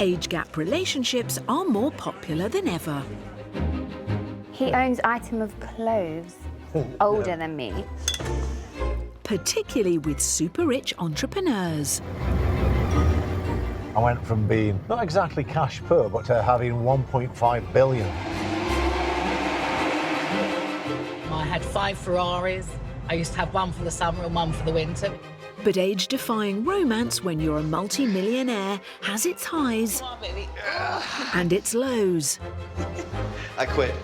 age gap relationships are more popular than ever. He owns item of clothes older than me. Particularly with super rich entrepreneurs. I went from being not exactly cash poor, but to having 1.5 billion. I had 5 Ferraris. I used to have one for the summer and one for the winter. But age-defying romance when you're a multi-millionaire has its highs and its lows. I quit.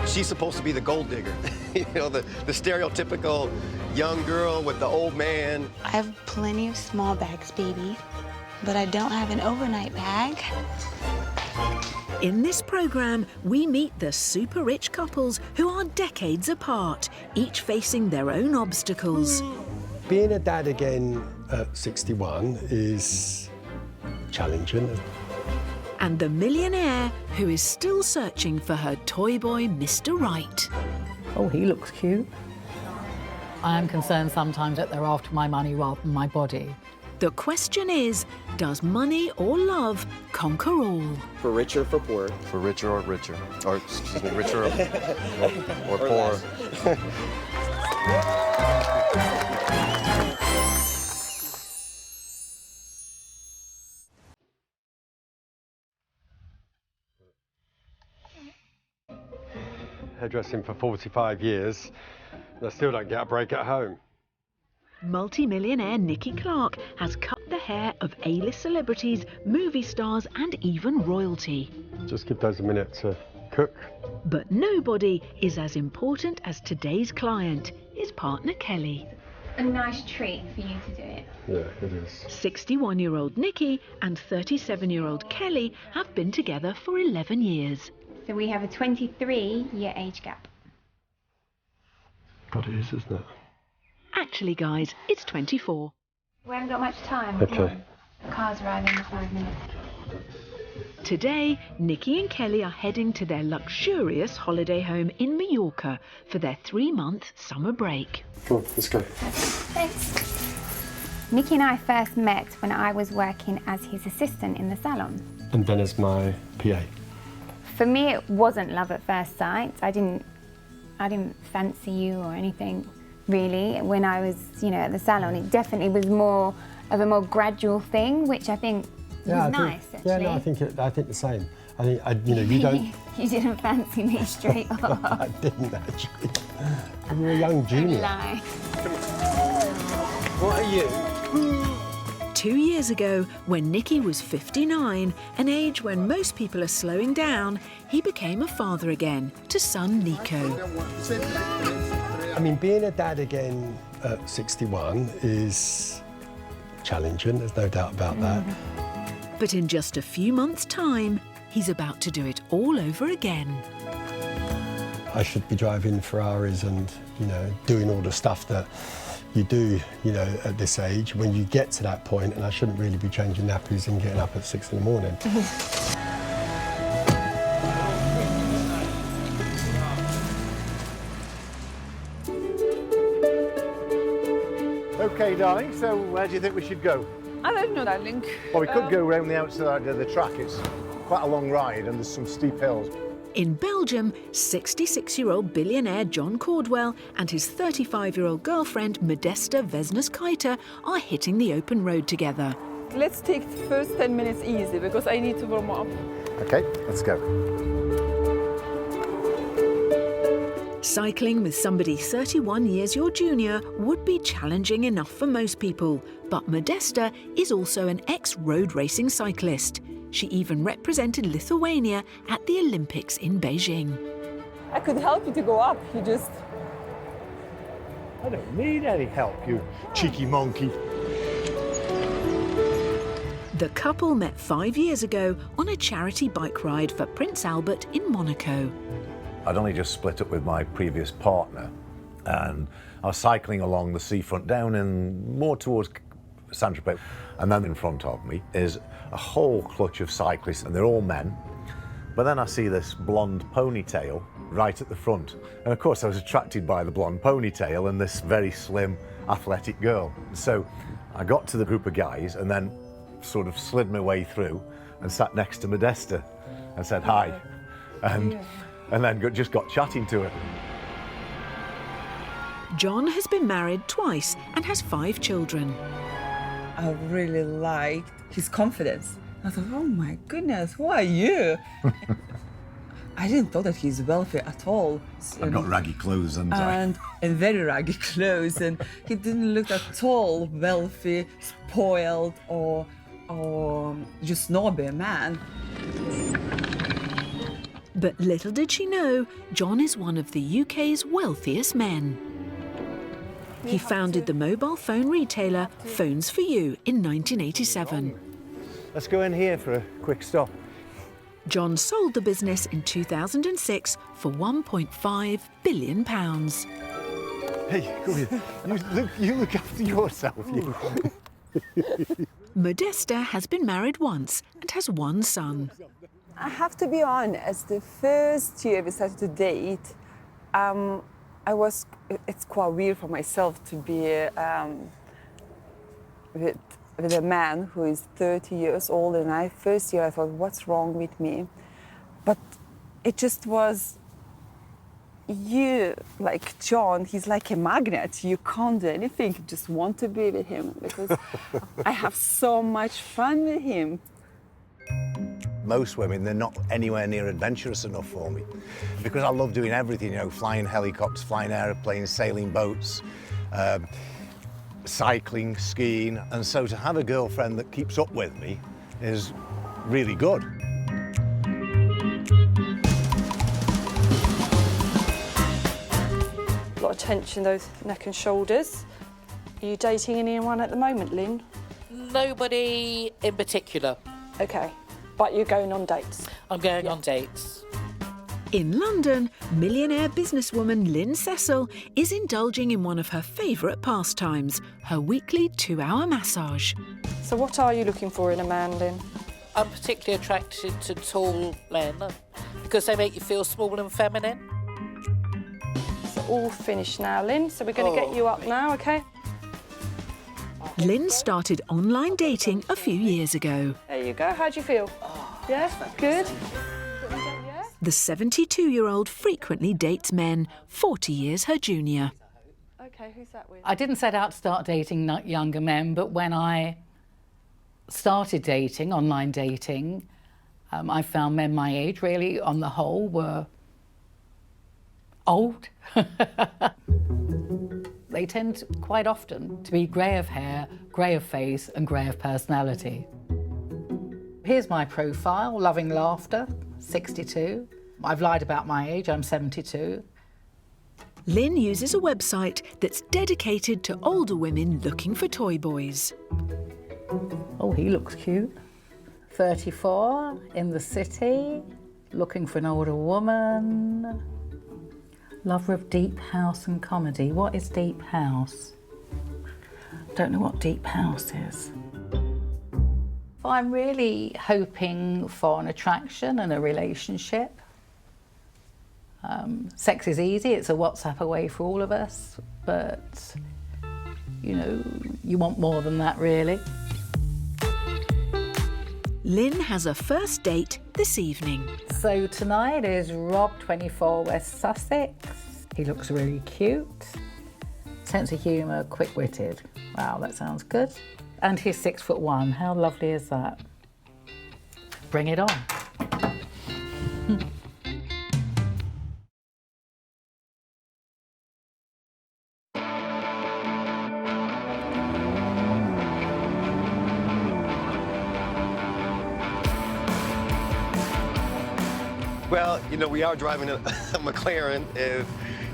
She's supposed to be the gold digger. You know, the stereotypical young girl with the old man. I have plenty of small bags, baby, but I don't have an overnight bag. In this programme, we meet the super rich couples who are decades apart, each facing their own obstacles. Being a dad again at 61 is challenging. And the millionaire who is still searching for her toy boy, Mr. Right. Oh, he looks cute. I am concerned sometimes that they're after my money rather than my body. The question is, does money or love conquer all? For richer or for poor? For richer or richer. Or, excuse me, richer or poor. Hairdressing for 45 years, and I still don't get a break at home. Multi-millionaire Nicky Clark has cut the hair of A-list celebrities, movie stars and even royalty. Just give those a minute to cook. But nobody is as important as today's client, his partner Kelly. A nice treat for you to do it. Yeah, it is. 61-year-old Nicky and 37-year-old Kelly have been together for 11 years. So we have a 23-year age gap. God, it is, isn't it? Actually, guys, it's 24. We haven't got much time. Okay. The car's arriving in 5 minutes. Today, Nicky and Kelly are heading to their luxurious holiday home in Mallorca for their 3-month summer break. Come on, let's go. Thanks. Nicky and I first met when I was working as his assistant in the salon. And then as my PA. For me, it wasn't love at first sight. I didn't fancy you or anything, really. When I was, at the salon, it definitely was more of a more gradual thing, which I think was nice, actually. Yeah, no, I think the same. I think, you don't... You didn't fancy me straight off. I didn't, actually. You were a young junior. Lie. What are you? 2 years ago, when Nicky was 59, an age when most people are slowing down, he became a father again to son Nico. I mean, being a dad again at 61 is challenging, there's no doubt about that. But in just a few months' time, he's about to do it all over again. I should be driving Ferraris and, doing all the stuff that you do, at this age when you get to that point, and I shouldn't really be changing nappies and getting up at 6 in the morning. Okay, darling, so where do you think we should go? I don't know, darling. Well, we could go around the outside of the track. It's quite a long ride and there's some steep hills. In Belgium, 66-year-old billionaire John Cordwell and his 35-year-old girlfriend Modesta Vesnes-Keiter are hitting the open road together. Let's take the first 10 minutes easy because I need to warm up. Okay, let's go. Cycling with somebody 31 years your junior would be challenging enough for most people, but Modesta is also an ex-road racing cyclist. She even represented Lithuania at the Olympics in Beijing. I could help you to go up, you just... I don't need any help, you cheeky monkey. The couple met 5 years ago on a charity bike ride for Prince Albert in Monaco. I'd only just split up with my previous partner and I was cycling along the seafront down in more towards Saint-Tropez, and then in front of me is a whole clutch of cyclists and they're all men, but then I see this blonde ponytail right at the front, and of course I was attracted by the blonde ponytail and this very slim athletic girl. So I got to the group of guys and then sort of slid my way through and sat next to Modesta and said hi, and then just got chatting to her. John has been married twice and has 5 children. I really liked his confidence. I thought, oh my goodness, who are you? I didn't thought that he's wealthy at all. I've got raggy clothes, and very raggy clothes, and he didn't look at all wealthy, spoiled, or just snobby man. But little did she know, John is one of the UK's wealthiest men. He founded the mobile phone retailer Phones for You in 1987. Let's go in here for a quick stop. John sold the business in 2006 for £1.5 billion. Hey, come here. You look after yourself. You. Modesta has been married once and has 1 son. I have to be honest, the first year we started to date, it's quite weird for myself to be with a man who is 30 years old, and first year I thought, what's wrong with me? But it just was, like John, he's like a magnet. You can't do anything, you just want to be with him because I have so much fun with him. Most women, they're not anywhere near adventurous enough for me because I love doing everything, you know, flying helicopters, flying aeroplanes, sailing boats, cycling, skiing, and so to have a girlfriend that keeps up with me is really good. A lot of tension, those neck and shoulders. Are you dating anyone at the moment, Lynn? Nobody in particular. Okay, but you're going on dates? I'm going on dates. In London, millionaire businesswoman Lynn Cecil is indulging in one of her favourite pastimes, her weekly 2-hour massage. So what are you looking for in a man, Lynn? I'm particularly attracted to tall men because they make you feel small and feminine. It's all finished now, Lynn, so we're going to get you up now, OK? Lynn started online dating a few years ago. There you go. How do you feel? Yeah, good. The 72-year-old frequently dates men 40 years her junior. OK, who's that with? I didn't set out to start dating younger men, but when I started dating, online dating, I found men my age really, on the whole, were old. They tend quite often to be grey of hair, grey of face and grey of personality. Here's my profile, loving laughter, 62. I've lied about my age, I'm 72. Lynn uses a website that's dedicated to older women looking for toy boys. Oh, he looks cute. 34, in the city, looking for an older woman. Lover of deep house and comedy. What is deep house? Don't know what deep house is. I'm really hoping for an attraction and a relationship. Sex is easy, it's a WhatsApp away for all of us, but, you know, you want more than that, really. Lynn has a first date this evening. So tonight is Rob, 24, West Sussex. He looks really cute. Sense of humour, quick-witted. Wow, that sounds good. And he's 6'1". How lovely is that? Bring it on. Well, you know, we are driving a McLaren.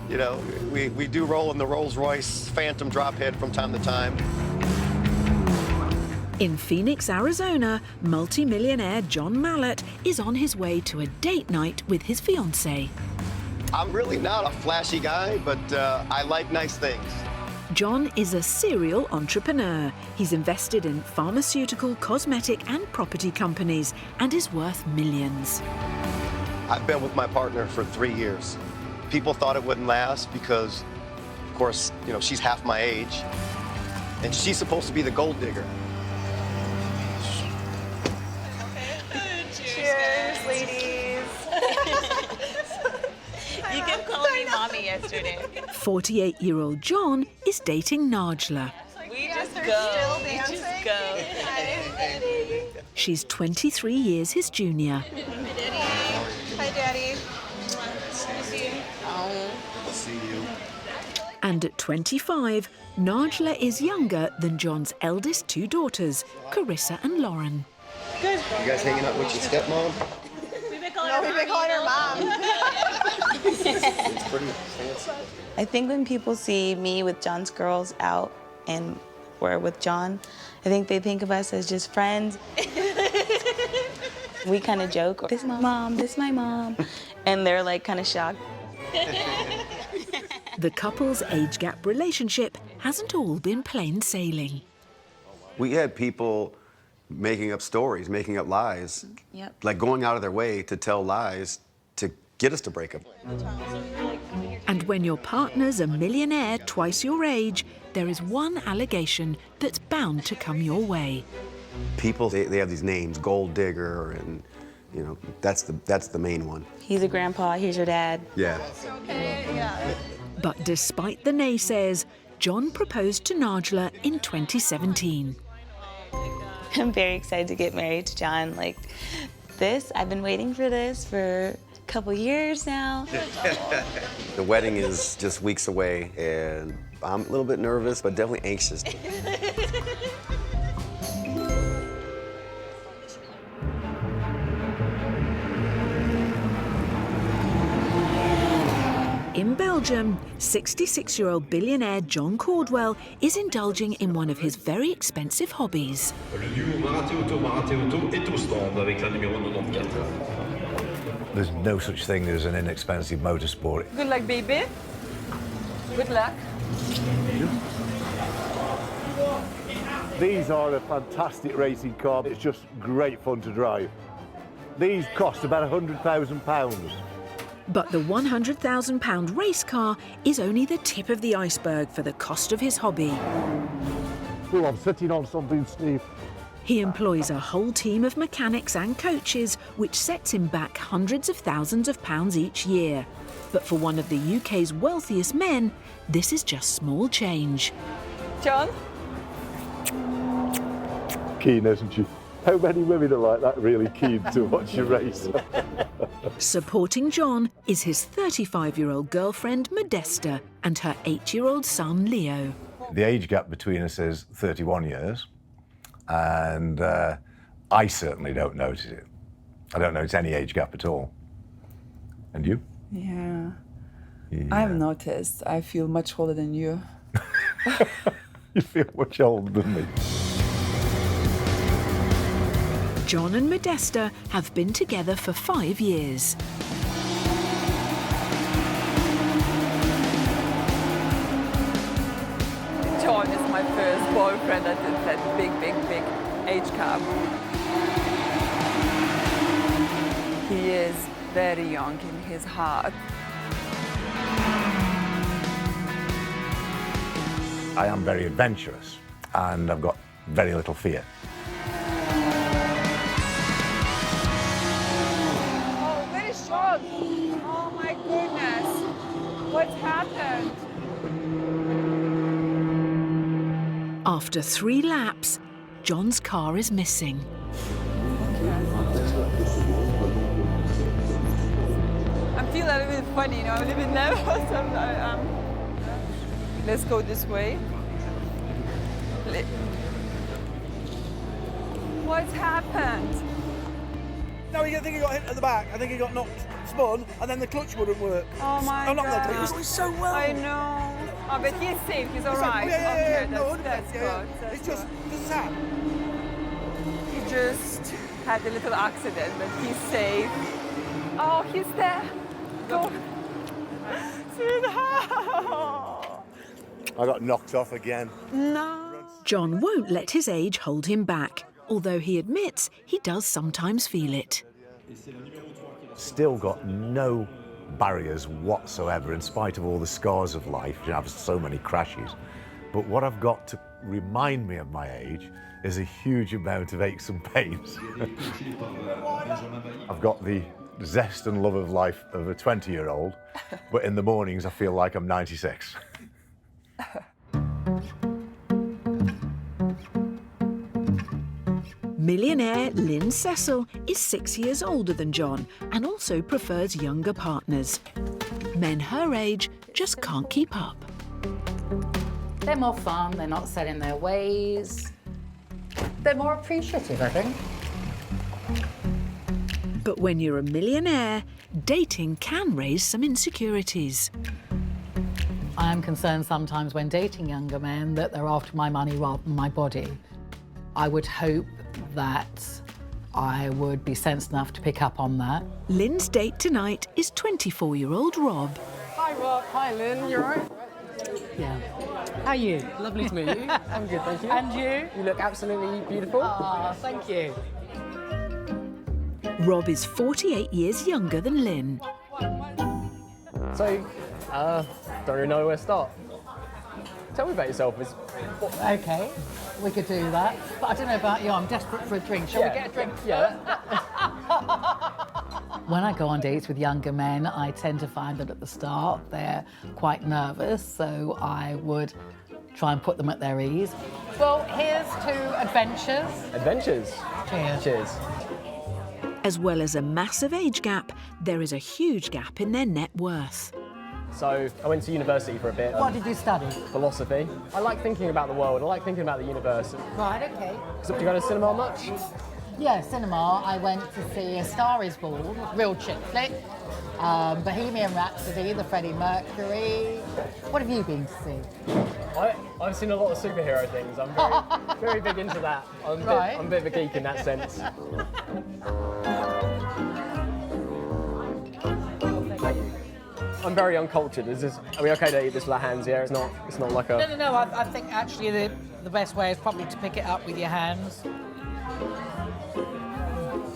You know, we do roll in the Rolls-Royce Phantom drophead from time to time. In Phoenix, Arizona, multi-millionaire John Mallett is on his way to a date night with his fiancée. I'm really not a flashy guy, but I like nice things. John is a serial entrepreneur. He's invested in pharmaceutical, cosmetic and property companies and is worth millions. I've been with my partner for 3 years. People thought it wouldn't last because, of course, you know, she's half my age. And she's supposed to be the gold digger. yesterday. 48-year-old John is dating Najla. We just go. We just go. She's 23 years his junior. Hi, Daddy. See you. And at 25, Najla is younger than John's eldest two daughters, Carissa and Lauren. Good. You guys hanging out with your stepmom? We've been calling her mom. It's pretty fancy. I think when people see me with John's girls out and we're with John, I think they think of us as just friends. We kind of joke, this is my mom, this is my mom. And they're like kind of shocked. The couple's age gap relationship hasn't all been plain sailing. We had people making up stories, making up lies, Yep. like going out of their way to tell lies to get us to break up. And when your partner's a millionaire twice your age, there is one allegation that's bound to come your way. People, they have these names, gold digger, and you know, that's the main one. He's a grandpa, here's your dad. Yeah. But despite the naysayers, John proposed to Najla in 2017. I'm very excited to get married to John. Like this, I've been waiting for this for a couple years now. The wedding is just weeks away, and I'm a little bit nervous, but definitely anxious. In Belgium, 66-year-old billionaire John Caldwell is indulging in one of his very expensive hobbies. There's no such thing as an inexpensive motorsport. Good luck, baby. Good luck. These are a fantastic racing car. It's just great fun to drive. These cost about £100,000. But the £100,000 race car is only the tip of the iceberg for the cost of his hobby. Oh, I'm sitting on something, Steve. He employs a whole team of mechanics and coaches, which sets him back hundreds of thousands of pounds each year. But for one of the UK's wealthiest men, this is just small change. John? Keen, isn't she? How many women are like that, really keen to watch you race? Supporting John is his 35-year-old girlfriend, Modesta, and her 8-year-old son, Leo. The age gap between us is 31 years, and I certainly don't notice it. I don't notice any age gap at all. And you? Yeah. I've noticed. I feel much older than you. You feel much older than me. John and Modesta have been together for 5 years. John is my first boyfriend at that big age gap. He is very young in his heart. I am very adventurous, and I've got very little fear. Oh, very strong. Oh my goodness. What's happened? After 3 laps, John's car is missing. I feel a little bit funny, you know, I'm a little bit nervous. Let's go this way. What's happened? No, I think he got hit at the back. I think he got knocked, spun, and then the clutch wouldn't work. Oh my God. He was going so well. I know. Oh, but he's safe. He's all right. Yeah, Okay, no, that's good. That's it's just sad. He just had a little accident, but he's safe. Oh, he's there. Go. Sweetheart. I got knocked off again. No. John won't let his age hold him back, although he admits he does sometimes feel it. Still got no barriers whatsoever, in spite of all the scars of life. You have so many crashes. But what I've got to remind me of my age is a huge amount of aches and pains. I've got the zest and love of life of a 20-year-old, but in the mornings I feel like I'm 96. Millionaire Lynn Cecil is 6 years older than John and also prefers younger partners. Men her age just can't keep up. They're more fun, they're not set in their ways. They're more appreciative, I think. But when you're a millionaire, dating can raise some insecurities. I am concerned sometimes when dating younger men that they're after my money rather than my body. I would hope that I would be sensible enough to pick up on that. Lynn's date tonight is 24-year-old Rob. Hi Rob, hi Lynn, you alright? Yeah. How are you? Lovely to meet you. I'm good, thank you. And you? You look absolutely beautiful. Ah, thank you. Rob is 48 years younger than Lynn. So, don't really know where to start. Tell me about yourself. Okay, we could do that. But I don't know about you, I'm desperate for a drink. Shall we get a drink? Yeah. When I go on dates with younger men, I tend to find that at the start they're quite nervous, so I would try and put them at their ease. Well, here's to adventures. Adventures? Cheers. Cheers. As well as a massive age gap, there is a huge gap in their net worth. So, I went to university for a bit. What did you study? Philosophy. I like thinking about the world. I like thinking about the universe. Right, okay. So, do you go to cinema much? Yeah, cinema. I went to see A Star Is Born, real chick flick. Bohemian Rhapsody, the Freddie Mercury. What have you been to see? I've seen a lot of superhero things. I'm very, very big into that. I'm a bit of a geek in that sense. I'm very uncultured. Are we okay to eat this with our hands? Yeah, it's not like a... No. I think actually the best way is probably to pick it up with your hands.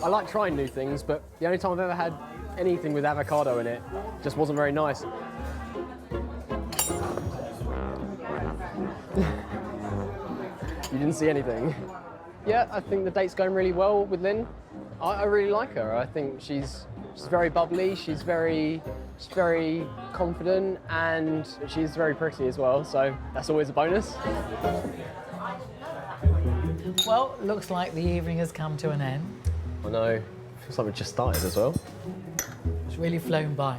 I like trying new things, but the only time I've ever had anything with avocado in it just wasn't very nice. You didn't see anything. Yeah, I think the date's going really well with Lynn. I really like her. I think she's very bubbly, she's very confident, and she's very pretty as well, so that's always a bonus. Well, looks like the evening has come to an end. I know, feels like we've just started as well. It's really flown by.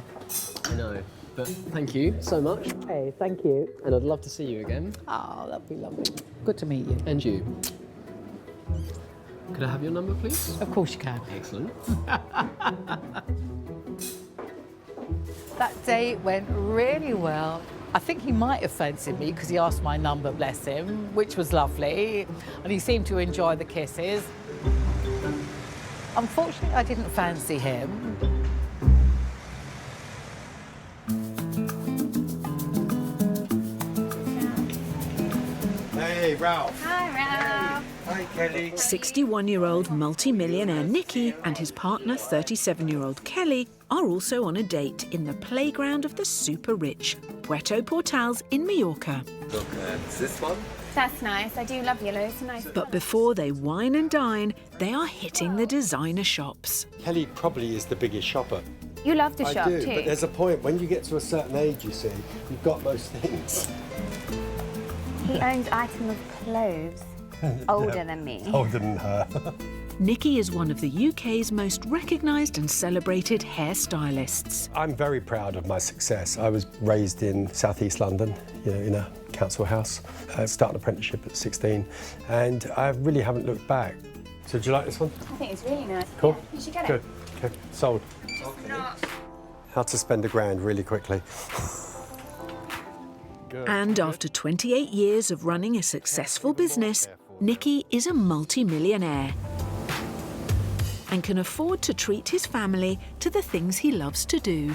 I know, but thank you so much. Hey, thank you. And I'd love to see you again. Oh, lovely. Good to meet you. And you. Could I have your number, please? Of course you can. Excellent. That date went really well. I think he might have fancied me because he asked my number, bless him, which was lovely. And he seemed to enjoy the kisses. Unfortunately, I didn't fancy him. Hey, Ralph. Hi, Ralph. Hi, Kelly. 61-year-old multi-millionaire Nicky and his partner, 37-year-old Kelly, are also on a date in the playground of the super-rich, Puerto Portales in Mallorca. Look, this one? That's nice. I do love yellow. It's a nice. But before they wine and dine, they are hitting the designer shops. Kelly probably is the biggest shopper. You love to shop I do, too. but there's a point, when you get to a certain age, you see, you've got most things. He owns items of clothes older than me. Older than her. Nicky is one of the UK's most recognised and celebrated hairstylists. I'm very proud of my success. I was raised in South East London, in a council house. Started an apprenticeship at 16, and I really haven't looked back. So do you like this one? I think it's really nice. Cool. Yeah, you should get Good. it. Okay, sold. How to spend £1,000 really quickly. And after 28 years of running a successful business, Nicky is a multi-millionaire and can afford to treat his family to the things he loves to do.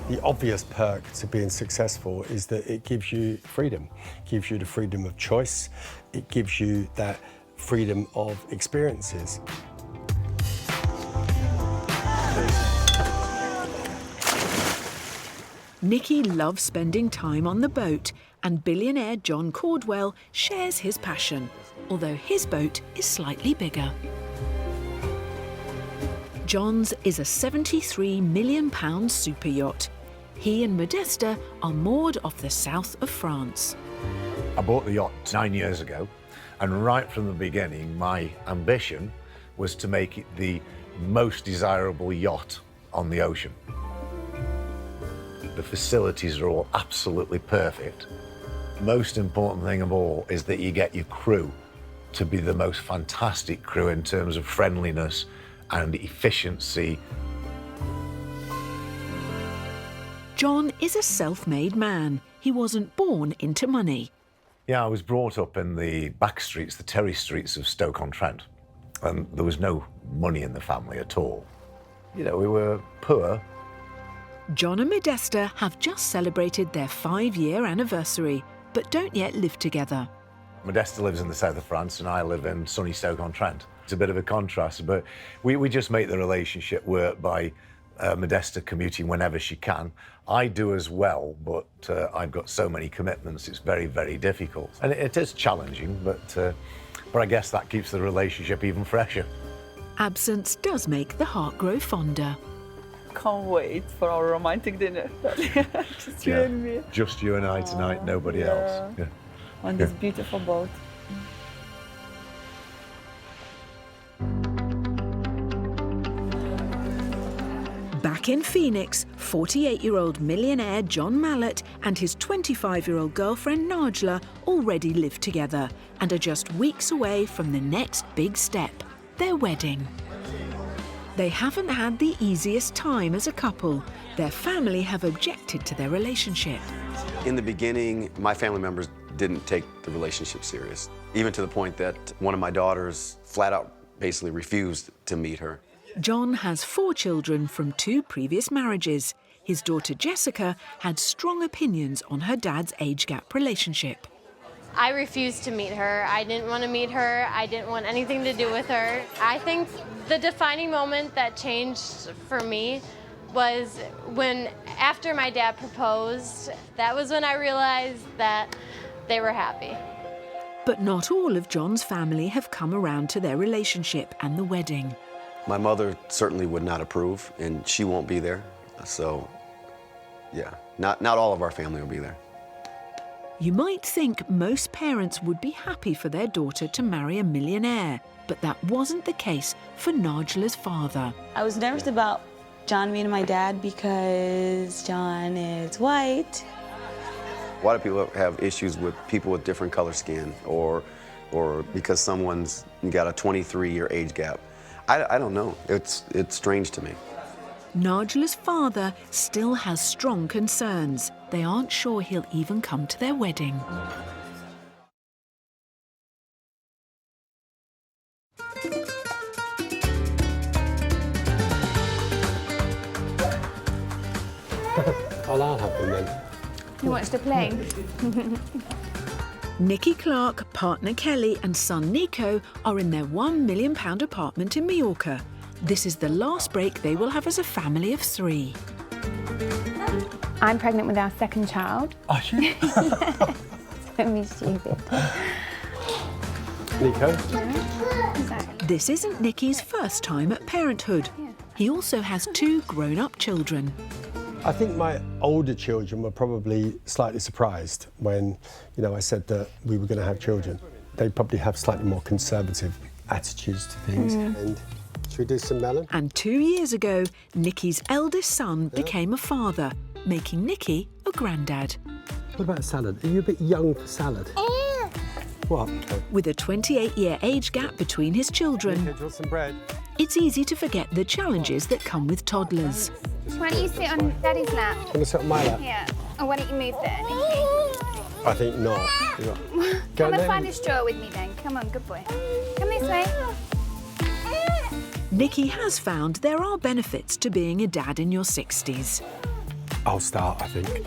The obvious perk to being successful is that it gives you freedom. It gives you the freedom of choice. It gives you that freedom of experiences. Nicky loves spending time on the boat, and billionaire John Cordwell shares his passion, although his boat is slightly bigger. John's is a £73 million super yacht. He and Modesta are moored off the south of France. I bought the yacht 9 years ago, and right from the beginning, my ambition was to make it the most desirable yacht on the ocean. The facilities are all absolutely perfect. Most important thing of all is that you get your crew to be the most fantastic crew in terms of friendliness and efficiency. John is a self-made man. He wasn't born into money. Yeah, I was brought up in the back streets, the Terry streets of Stoke-on-Trent, and there was no money in the family at all. You know, we were poor. John and Modesta have just celebrated their 5-year anniversary, but don't yet live together. Modesta lives in the south of France and I live in sunny Stoke-on-Trent. It's a bit of a contrast, but we just make the relationship work by Modesta commuting whenever she can. I do as well, but I've got so many commitments, it's very, very difficult. And it is challenging, but I guess that keeps the relationship even fresher. Absence does make the heart grow fonder. Can't wait for our romantic dinner. Just you and me. Just you and I tonight, nobody else. Yeah. On this beautiful boat. Back in Phoenix, 48-year-old millionaire John Mallett and his 25-year-old girlfriend Najla already live together and are just weeks away from the next big step, their wedding. They haven't had the easiest time as a couple. Their family have objected to their relationship. In the beginning, my family members didn't take the relationship serious, even to the point that one of my daughters flat out basically refused to meet her. John has 4 children from 2 previous marriages. His daughter Jessica had strong opinions on her dad's age gap relationship. I refused to meet her. I didn't want to meet her. I didn't want anything to do with her. I think the defining moment that changed for me was when, after my dad proposed, that was when I realized that they were happy. But not all of John's family have come around to their relationship and the wedding. My mother certainly would not approve, and she won't be there. So, yeah, not all of our family will be there. You might think most parents would be happy for their daughter to marry a millionaire, but that wasn't the case for Najla's father. I was nervous about John meeting my dad because John is white. A lot of people have issues with people with different color skin or because someone's got a 23-year age gap. I don't know. It's strange to me. Najla's father still has strong concerns. They aren't sure he'll even come to their wedding. I'll have them then. You watched a plane? Nikki Clark, partner Kelly and son Nico are in their £1 million apartment in Mallorca. This is the last break they will have as a family of 3. I'm pregnant with our second child. Are you? Don't be stupid. Nico? Yeah, exactly. This isn't Nikki's first time at parenthood. He also has 2 grown-up children. I think my older children were probably slightly surprised when, I said that we were going to have children. They probably have slightly more conservative attitudes to things. And should we do some melon? And 2 years ago, Nikki's eldest son became a father, making Nikki a granddad. What about salad? Are you a bit young for salad? What? With a 28-year age gap between his children, Okay, do you want some bread? it's easy to forget the challenges that come with toddlers. Why don't you sit on Daddy's lap? Want to sit on my lap? Yeah. Or why don't you move there, Nikki? I think not. Come and find a straw with me then. Come on, good boy. Come this way. Nikki has found there are benefits to being a dad in your 60s. I'll start, I think.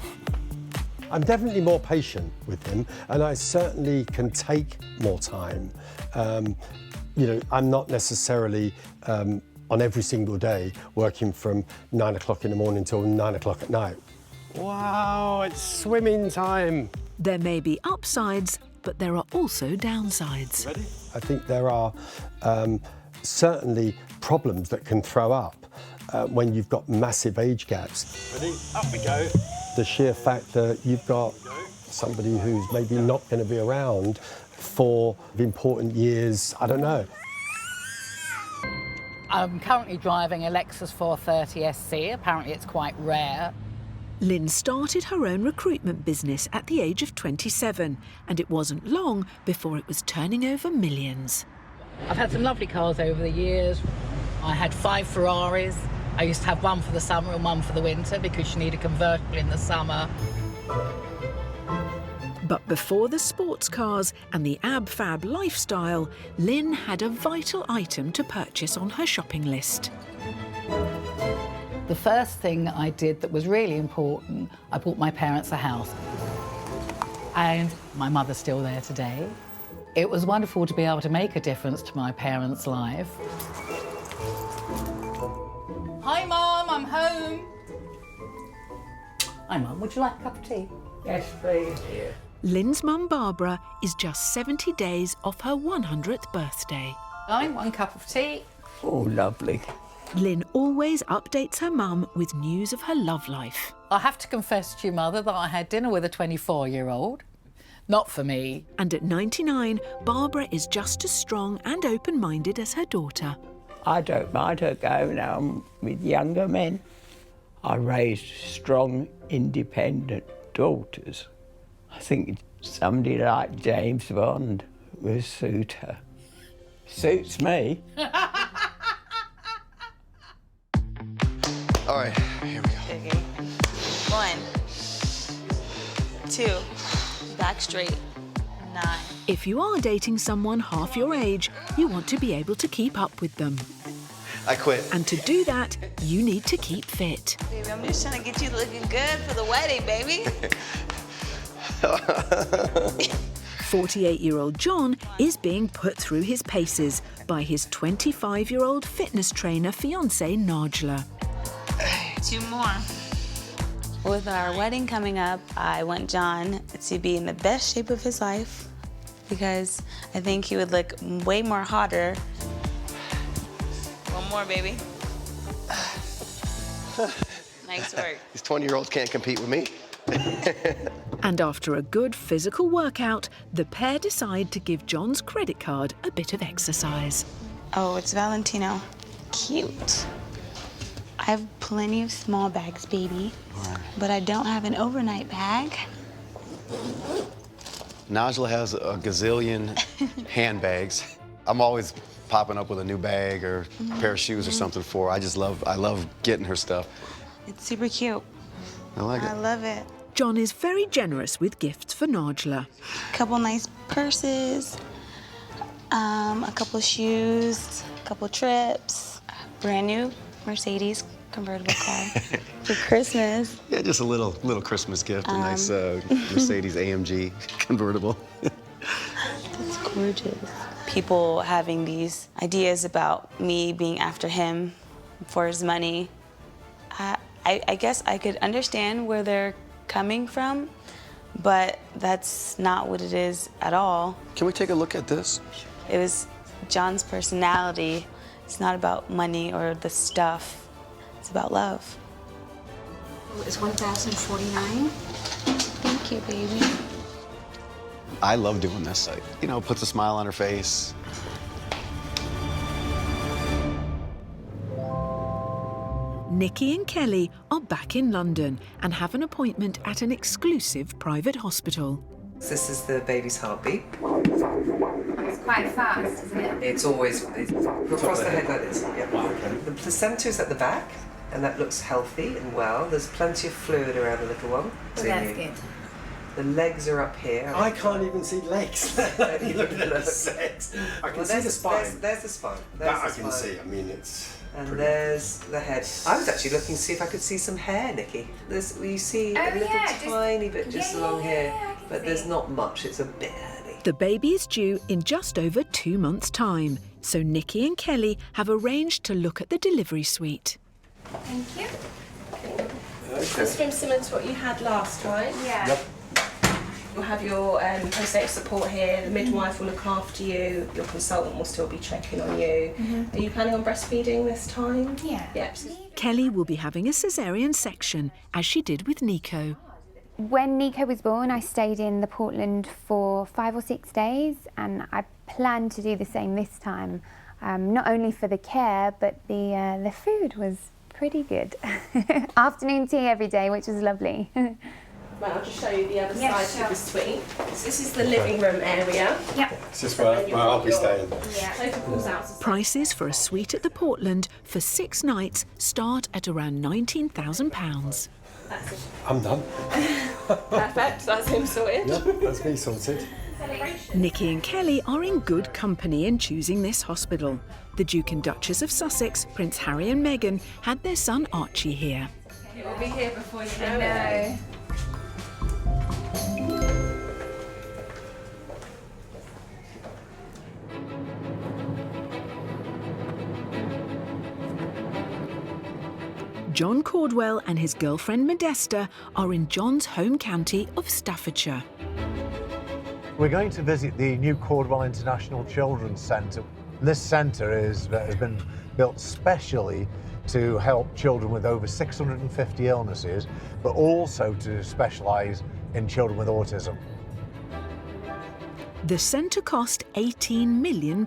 I'm definitely more patient with him, and I certainly can take more time. I'm not necessarily on every single day working from 9 o'clock in the morning till 9 o'clock at night. Wow, it's swimming time. There may be upsides, but there are also downsides. Ready? I think there are certainly problems that can throw up when you've got massive age gaps. Ready? Up we go. The sheer fact that you've got somebody who's maybe not going to be around for important years, I don't know. I'm currently driving a Lexus 430 SC. Apparently it's quite rare. Lynn started her own recruitment business at the age of 27, and it wasn't long before it was turning over millions. I've had some lovely cars over the years. I had 5 Ferraris. I used to have one for the summer and one for the winter because you need a convertible in the summer. But before the sports cars and the ab-fab lifestyle, Lynn had a vital item to purchase on her shopping list. The first thing I did that was really important, I bought my parents a house. And my mother's still there today. It was wonderful to be able to make a difference to my parents' life. Hi, Mum, I'm home. Hi, Mum, would you like a cup of tea? Yes, please, dear. Lynn's mum, Barbara, is just 70 days off her 100th birthday. One cup of tea. Oh, lovely. Lynn always updates her mum with news of her love life. I have to confess to you, Mother, that I had dinner with a 24-year-old. Not for me. And at 99, Barbara is just as strong and open-minded as her daughter. I don't mind her going out with younger men. I raised strong, independent daughters. I think somebody like James Bond will suit her. Suits me. All right, here we go. Okay. 1, 2, back straight, 9. If you are dating someone half your age, you want to be able to keep up with them. I quit. And to do that, you need to keep fit. Baby, I'm just trying to get you looking good for the wedding, baby. 48-year-old John is being put through his paces by his 25-year-old fitness trainer fiancée, Najla. 2 more. With our wedding coming up, I want John to be in the best shape of his life because I think he would look way more hotter. 1 more, baby. Nice work. These 20-year-olds can't compete with me. And after a good physical workout, the pair decide to give John's credit card a bit of exercise. Oh, it's Valentino. Cute. I have plenty of small bags, baby, but I don't have an overnight bag. Najla has a gazillion handbags. I'm always popping up with a new bag or a pair of shoes or something for her. I love getting her stuff. It's super cute. I like it. I love it. John is very generous with gifts for Najla. A couple nice purses, a couple shoes, a couple trips, brand new Mercedes convertible car for Christmas. Yeah, just a little Christmas gift, a nice Mercedes AMG convertible. That's gorgeous. People having these ideas about me being after him for his money, I guess I could understand where they're coming from, but that's not what it is at all. Can we take a look at this? It was John's personality. It's not about money or the stuff. It's about love. It's $1,049. Thank you, baby. I love doing this. You know, puts a smile on her face. Nikki and Kelly are back in London and have an appointment at an exclusive private hospital. This is the baby's heartbeat. It's quite fast, isn't it? It's always across the head like this. Yeah. Okay. The placenta is at the back, and that looks healthy and well. There's plenty of fluid around the little one. Well, that's good. The legs are up here. I can't even see legs. Look at the legs. I can see the spine. There's the spine. That I can see. I mean, it's. And there's the head. I was actually looking to see if I could see some hair, Nikki. You see a little tiny bit just along here, but there's not much. It's a bit early. The baby is due in just over 2 months' time, so Nikki and Kelly have arranged to look at the delivery suite. Thank you. This room's similar to what you had last, right? Yeah. Yep. You'll have your postnatal support here, the midwife will look after you, your consultant will still be checking on you. Are you planning on breastfeeding this time? Yeah. Yep. Kelly will be having a caesarean section, as she did with Nico. When Nico was born, I stayed in the Portland for 5 or 6 days, and I plan to do the same this time. Not only for the care, but the food was pretty good. Afternoon tea every day, which was lovely. Right, I'll just show you the other side of the suite. So this is the living room area. Yep. Is this where I'll be staying? Yeah. Prices for a suite at the Portland for 6 nights start at around £19,000. That's it. I'm done. Perfect, that's him sorted. Yep, that's me sorted. Nikki and Kelly are in good company in choosing this hospital. The Duke and Duchess of Sussex, Prince Harry and Meghan, had their son Archie here. It will be here before you know it. John Cordwell and his girlfriend Modesta are in John's home county of Staffordshire. We're going to visit the new Cordwell International Children's Centre. This centre has been built specially to help children with over 650 illnesses, but also to specialise in children with autism. The centre cost £18 million.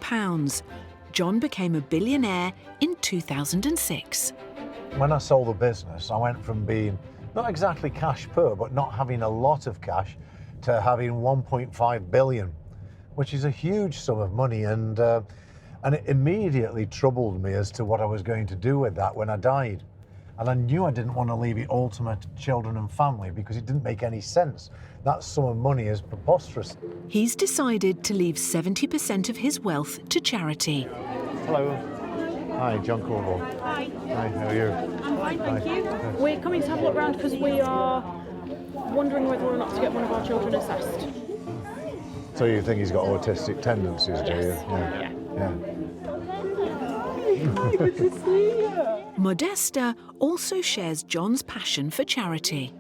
John became a billionaire in 2006. When I sold the business, I went from being not exactly cash poor, but not having a lot of cash, to having 1.5 billion, which is a huge sum of money, and it immediately troubled me as to what I was going to do with that when I died. And I knew I didn't want to leave it all to my children and family because it didn't make any sense. That sum of money is preposterous. He's decided to leave 70% of his wealth to charity. Hello. Hi, John Cordwell. Hi. Hi, how are you? I'm fine, thank Hi. you. We're coming to have a look around because we are wondering whether or not to get one of our children assessed. So you think he's got autistic tendencies, do you? Yeah. Good to see you. Modesta also shares John's passion for charity.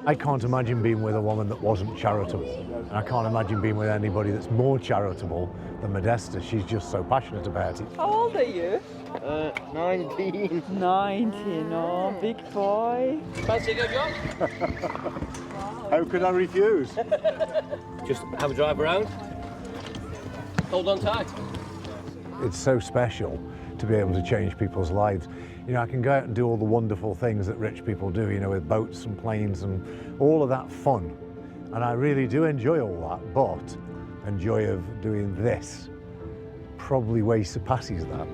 I can't imagine being with a woman that wasn't charitable. And I can't imagine being with anybody that's more charitable than Modesta. She's just so passionate about it. How old are you? 19. 19, oh, big boy. Fancy a good job? How could I refuse? Just have a drive around. Hold on tight. It's so special to be able to change people's lives. You know, I can go out and do all the wonderful things that rich people do, you know, with boats and planes and all of that fun. And I really do enjoy all that, but the joy of doing this probably way surpasses that.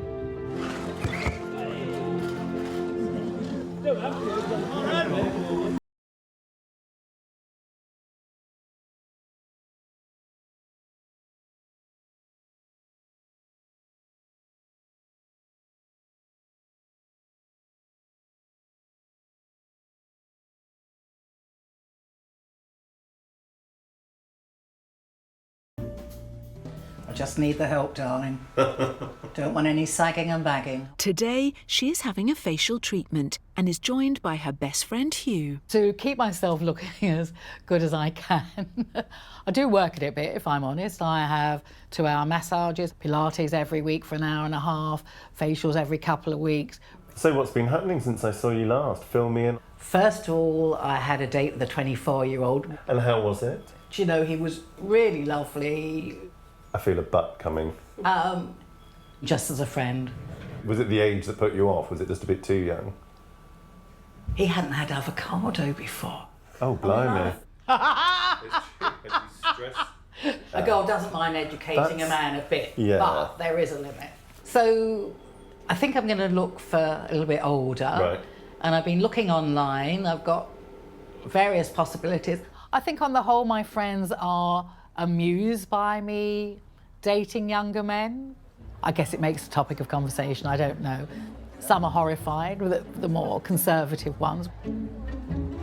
I just need the help, darling. Don't want any sagging and bagging. Today, she is having a facial treatment and is joined by her best friend Hugh. To keep myself looking as good as I can, I do work at it a bit, if I'm honest. I have 2-hour massages, Pilates every week for an hour and a half, facials every couple of weeks. So what's been happening since I saw you last? Fill me in. First of all, I had a date with a 24-year-old. And how was it? Do you know, he was really lovely. I feel a butt coming. Just as a friend. Was it the age that put you off? Was it just a bit too young? He hadn't had avocado before. Oh, blimey. A girl doesn't mind educating a man a bit, Yeah. but there is a limit. So I think I'm going to look for a little bit older. Right. And I've been looking online. I've got various possibilities. I think on the whole, my friends are amused by me dating younger men. I guess it makes a topic of conversation, I don't know. Some are horrified, with the more conservative ones.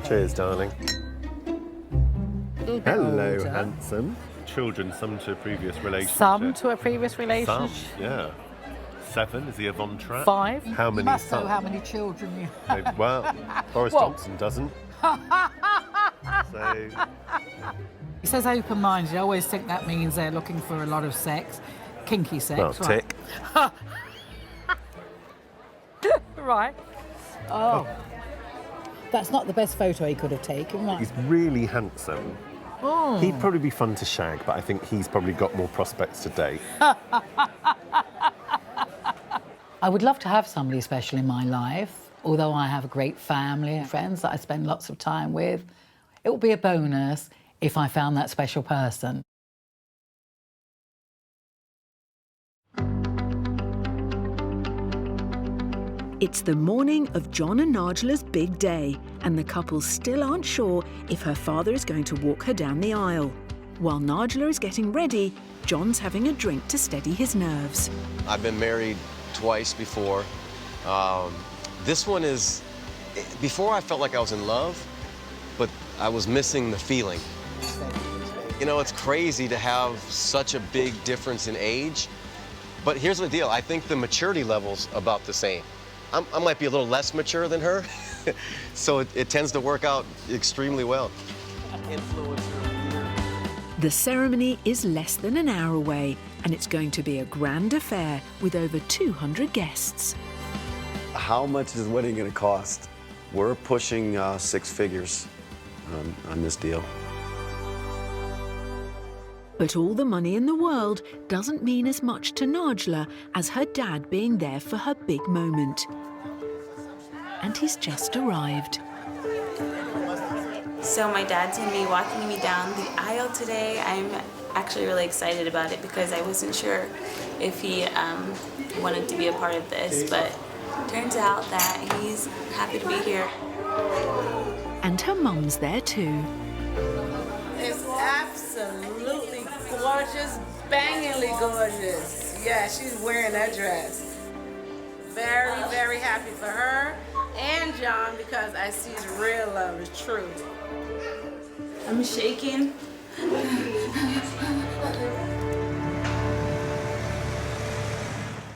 Cheers, darling. Hello, Older. Handsome. Children, some to a previous relationship. Some to a previous relationship. Some, yeah. 7, is he a Von Trapp? 5. How many You must know sons? how many children you have. Well, Boris Well- Johnson doesn't. So, He says open-minded. I always think that means they're looking for a lot of sex, kinky sex. Well, right? tick. Right. Oh. That's not the best photo he could have taken, right? He's really handsome. Oh. He'd probably be fun to shag, but I think he's probably got more prospects to date. I would love to have somebody special in my life, although I have a great family and friends that I spend lots of time with. It would be a bonus if I found that special person. It's the morning of John and Najla's big day, and the couple still aren't sure if her father is going to walk her down the aisle. While Najla is getting ready, John's having a drink to steady his nerves. I've been married twice before. This one is, before I felt like I was in love, but I was missing the feeling. You know, it's crazy to have such a big difference in age, but here's the deal. I think the maturity level's about the same. I might be a little less mature than her, so it tends to work out extremely well. The ceremony is less than an hour away, and it's going to be a grand affair with over 200 guests. How much is the wedding going to cost? We're pushing 6 figures on this deal. But all the money in the world doesn't mean as much to Najla as her dad being there for her big moment. And he's just arrived. So my dad's gonna be walking me down the aisle today. I'm actually really excited about it because I wasn't sure if he wanted to be a part of this, but turns out that he's happy to be here. And her mum's there too. It's absolutely gorgeous, bangingly gorgeous. Yeah, she's wearing that dress. Very, very happy for her and John because I see his real love is true. I'm shaking.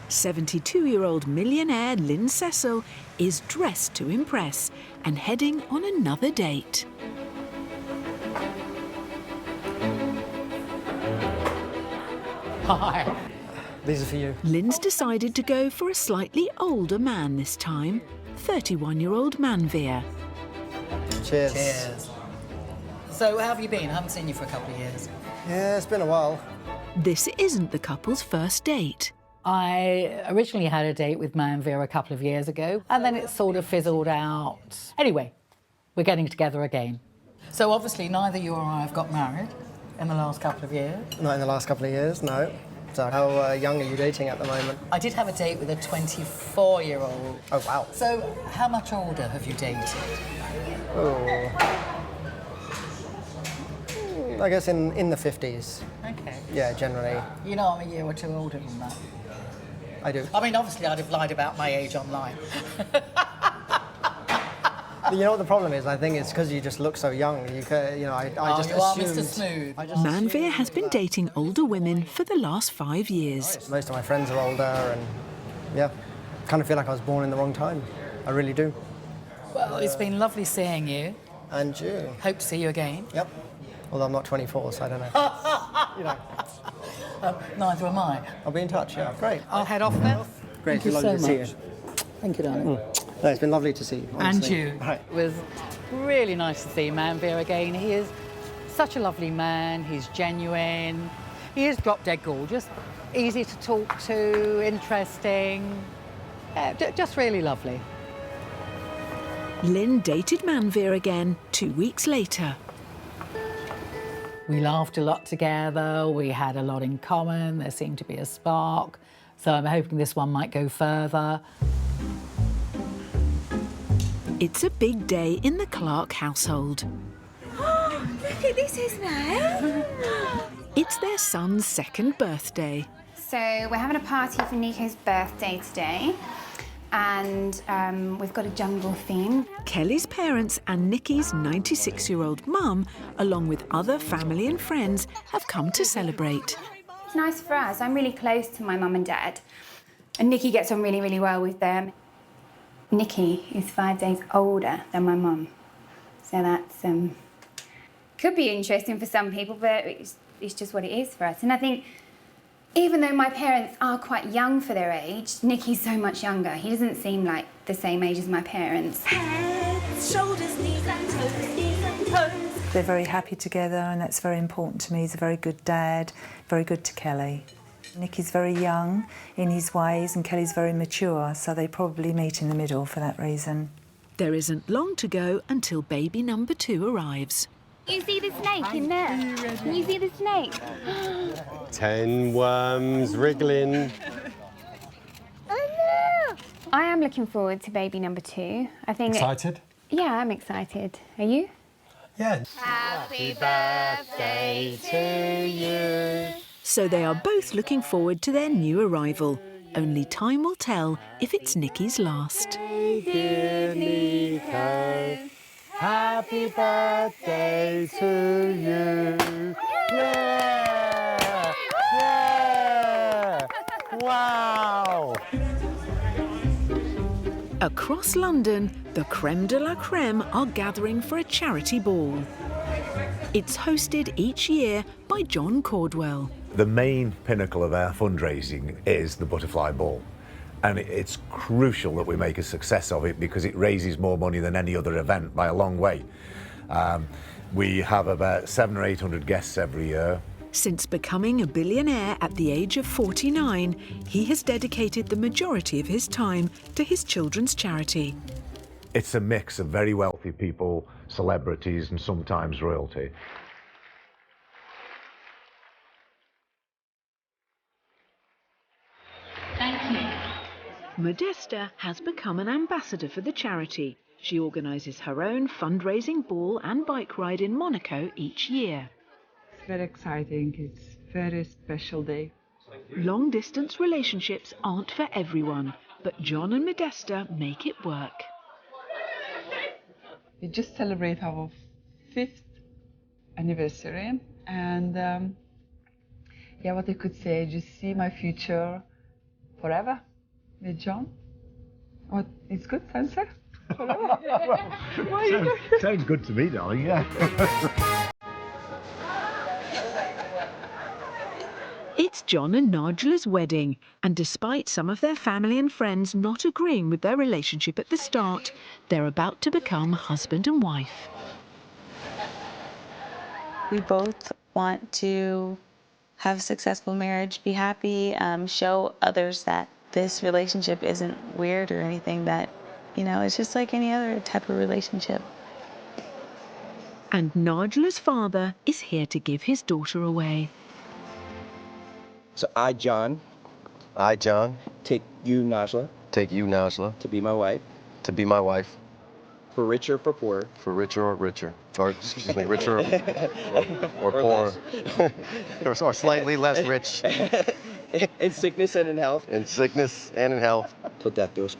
72-year-old millionaire Lynn Cecil is dressed to impress and heading on another date. Hi. These are for you. Lynn's decided to go for a slightly older man this time, 31-year-old Manveer. Cheers. Cheers. So how have you been? I haven't seen you for a couple of years. Yeah, it's been a while. This isn't the couple's first date. I originally had a date with Manveer a couple of years ago, and then it sort of fizzled out. Anyway, we're getting together again. So obviously neither you or I have got married in the last couple of years. Not in the last couple of years, no. So how young are you dating at the moment? I did have a date with a 24-year-old. Oh, wow. So how much older have you dated? Oh, I guess in the 50s. Okay. Yeah, generally. You know I'm a year or two older than that. I do. I mean, obviously I'd have lied about my age online. You know what the problem is? I think it's because you just look so young. I just you are assumed. Mr. Smooth. Manveer has been dating older women for the last 5 years. Most of my friends are older, and yeah, kind of feel like I was born in the wrong time. I really do. Well, it's been lovely seeing you. And you. Hope to see you again. Yep. Although I'm not 24, so I don't know. You know. Neither am I. I'll be in touch. Yeah, great. I'll head off then. Great. Thank you lovely so to much. see you. Thank you, darling. No, it's been lovely to see you. And honestly. you. Right. It was really nice to see Manveer again. He is such a lovely man. He's genuine. He is drop-dead gorgeous, easy to talk to, interesting. Just really lovely. Lynn dated Manveer again 2 weeks later. We laughed a lot together. We had a lot in common. There seemed to be a spark. So I'm hoping this one might go further. It's a big day in the Clark household. Look at this, isn't it? It's their son's second birthday. So we're having a party for Nico's birthday today, and we've got a jungle theme. Kelly's parents and Nikki's 96-year-old mum, along with other family and friends, have come to celebrate. It's nice for us. I'm really close to my mum and dad, and Nikki gets on really, really well with them. Nikki is 5 days older than my mum, so that's could be interesting for some people, but it's just what it is for us. And I think even though my parents are quite young for their age, Nicky's so much younger. He doesn't seem like the same age as my parents. Heads, shoulders, knees and toes, knees and toes. They're very happy together, and that's very important to me. He's a very good dad, very good to Kelly. Nicky's very young in his ways, and Kelly's very mature, so they probably meet in the middle for that reason. There isn't long to go until baby number 2 arrives. You see the snake in there? Can you see the snake? 10 worms wriggling. Oh no! I am looking forward to baby number 2. I think. Excited? Yeah, I'm excited. Are you? Yeah. Happy birthday to you. So they are both looking forward to their new arrival. Only time will tell if it's Nicky's last. Dear Nico, happy birthday to you. Yeah! Yeah! Wow! Across London, the creme de la creme are gathering for a charity ball. It's hosted each year by John Cordwell. The main pinnacle of our fundraising is the Butterfly Ball. And it's crucial that we make a success of it because it raises more money than any other event by a long way. We have about 700 or 800 guests every year. Since becoming a billionaire at the age of 49, he has dedicated the majority of his time to his children's charity. It's a mix of very wealthy people, celebrities, and sometimes royalty. Thank you. Modesta has become an ambassador for the charity. She organises her own fundraising ball and bike ride in Monaco each year. It's very exciting. It's a very special day. Long-distance relationships aren't for everyone, but John and Modesta make it work. We just celebrate our 5th anniversary, and yeah, what I could say, just see my future forever with John. What, it's good answer? Forever. Sounds good to me, darling, yeah. It's John and Nigela's wedding, and despite some of their family and friends not agreeing with their relationship at the start, they're about to become husband and wife. We both want to have a successful marriage, be happy, show others that this relationship isn't weird or anything, that, you know, it's just like any other type of relationship. And Nigela's father is here to give his daughter away. So I, John, take you, Nigela, to be my wife, for richer or for poorer, or excuse me, richer or poorer, or slightly less rich, in sickness and in health, till death do us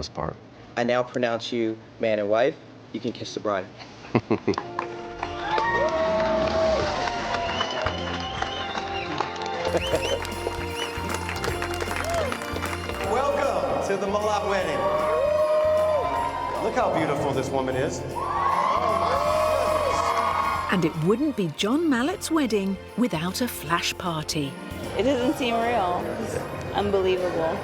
part. I now pronounce you man and wife. You can kiss the bride. Welcome to the Moloch wedding. Look how beautiful this woman is. And it wouldn't be John Mallett's wedding without a flash party. It doesn't seem real. It's unbelievable.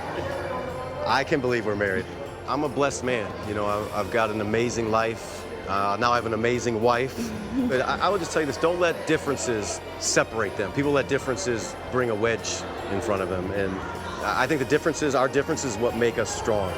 I can believe we're married. I'm a blessed man. You know, I've got an amazing life. Now I have an amazing wife. But I would just tell you this, don't let differences separate them. People let differences bring a wedge in front of them. And I think our differences is what make us strong.